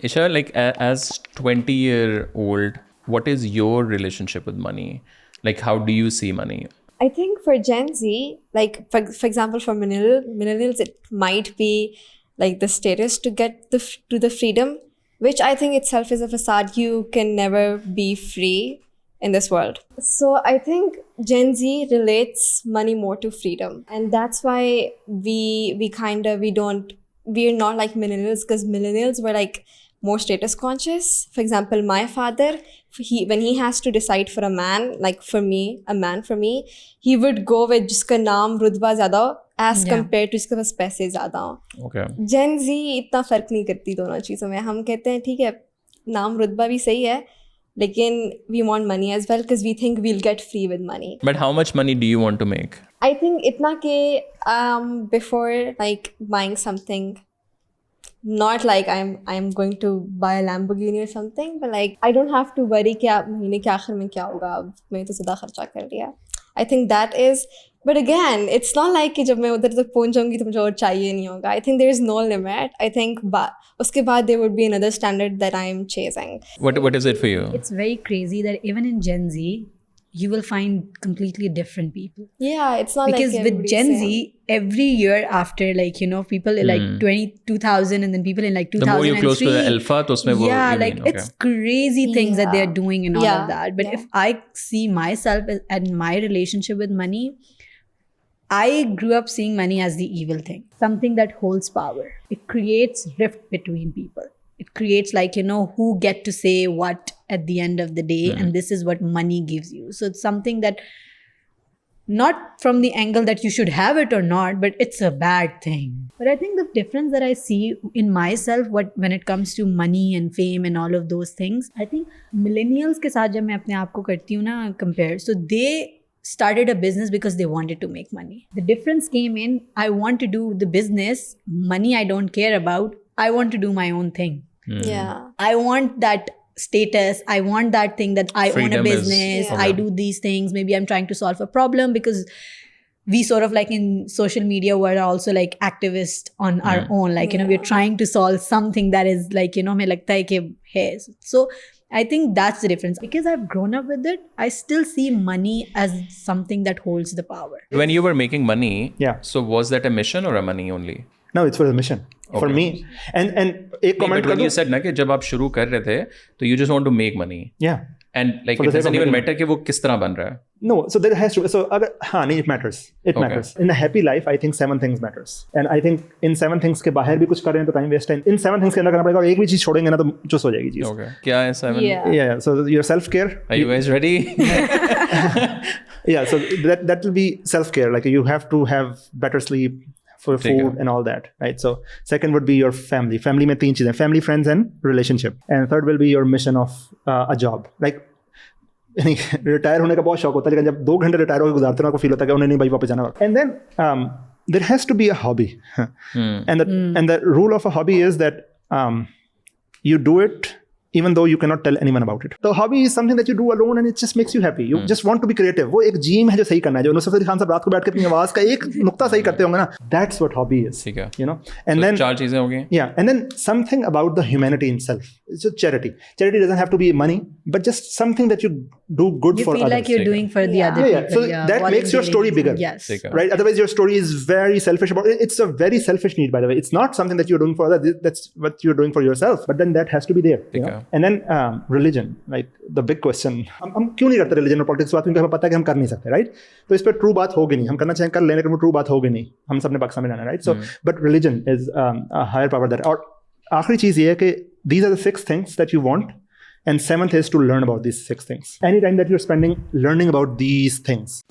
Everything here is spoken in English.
Isha, like as 20-year-old, what is your relationship with money? Like, how do you see money? I think for Gen Z, like for example, for millennials, it might be like the status to get to the freedom, which I think itself is a facade. You can never be free in this world. So I think Gen Z relates money more to freedom, and that's why we're not like millennials, because millennials were like more status conscious. For example, my father, when he has to decide for a man, like for me, a man for me, he would go with जिसका नाम रुतबा ज़्यादा हो as compared to जिसके पास पैसे ज़्यादा हो. Okay. Gen Z इतना फ़र्क नहीं करती दोनों चीज़ों में. हम कहते हैं ठीक है, नाम रुतबा भी सही है, लेकिन we want money as well because we think we'll get free with money. But how much money do you want to make? I think इतना के before like buying something, not like I'm going to buy a Lamborghini or something, but like I don't have to worry कि आप महीने के आखिर में क्या होगा, अब मैं तो ज़्यादा खर्चा कर लिया. I think that is, but again, it's not like कि जब मैं उधर तक पहुंच जाऊंगी तो मुझे और चाहिए नहीं होगा. I think there is no limit. I think उसके बाद there would be another standard that I am chasing. What is it for you? It's very crazy that even in Gen Z, you will find completely different people. Yeah, it's not because like with Gen Z, every year after, like, you know, people in like 2000 and then people in like 2003. The more you're close to the alpha, to usme wo, yeah, you like mean, okay. it's crazy things that they're doing and all of that. But if I see myself and my relationship with money, I grew up seeing money as the evil thing, something that holds power. It creates rift between people. It creates, like, you know, who get to say what at the end of the day, and this is what money gives you. So it's something that, not from the angle that you should have it or not, but it's a bad thing. But I think the difference that I see in myself, when it comes to money and fame and all of those things, I think millennials के साथ जब मैं अपने आप को करती हूँ ना compare, so they started a business because they wanted to make money. The difference came in, I want to do the business, money I don't care about, I want to do my own thing. Yeah. I want that status, I want that thing that I Freedom own a business, I do these things, maybe I'm trying to solve a problem, because we sort of like in social media we're also like activists on our own, like, you know, we're trying to solve something that is like, you know, mein lagta hai ki hai. So I think that's the difference. Because I've grown up with it, I still see money as something that holds the power. When you were making money, Yeah. so was that a mission or a money only? No, it's for the mission. For me. And एक comment but when you said ना कि जब आप शुरू कर रहे थे, तो you just want to make money. Yeah. And like For it the sake doesn't of even making matter कि वो किस तरह बन रहा है. No, so there has to. So नहीं, it matters. It matters. In a happy life, I think 7 things matters. And I think in 7 things के बाहर भी कुछ कर रहे हैं तो time waste है. In 7 things के अंदर करना पड़ेगा और एक भी चीज छोड़ेंगे ना तो चुस हो जाएगी चीज. Okay. क्या है 7? Yeah. So your self care. Are you guys ready? Yeah. So that will be self care. Like you have to have better sleep, for food and all that, right? So second would be your family. Family में 3 चीजें, family, friends and relationship. And third will be your mission of a job. Like retire होने का बहुत शौक होता है, लेकिन जब 2 घंटे रिटायर होकर गुजारते हैं आपको फील होता है कि उन्हें नहीं भाई वापस जाना. And then there has to be a hobby. And the rule of a hobby is that you do it even though you cannot tell anyone about it. So hobby is something that you do alone and it just makes you happy. You just want to be creative. वो एक gym है जो सही करना है, जो नुसरत अली खान साहब रात को बैठ के अपनी आवाज का एक नुक्ता सही करते होंगे ना. That's what hobby is. ठीक है. You know. And then 4 चीजें हो गई. Yeah, and then something about the humanity itself. It's a charity. Charity doesn't have to be money, but just something that you do good you for feel others. like you're doing for the other Yeah. people. So that makes your story bigger. Yes. Right? Otherwise, your story is very selfish about it. It's a very selfish need, by the way. It's not something that you're doing for others. That's what you're doing for yourself. But then that has to be there. You know? And then religion, like the big question. हम क्यों नहीं करते religion और politics बात, क्योंकि हमें पता है कि हम कर नहीं सकते, right? तो इस पर true बात होगी नहीं. हम करना चाहें कर लेने के true बात होगी नहीं. हम सबने पाकिस्तान में रहना, right? So, but religion is a higher power there. और आखिरी चीज ये है कि these are the 6 things that you want. And 7th is to learn about these 6 things. Anytime that you're spending learning about these things.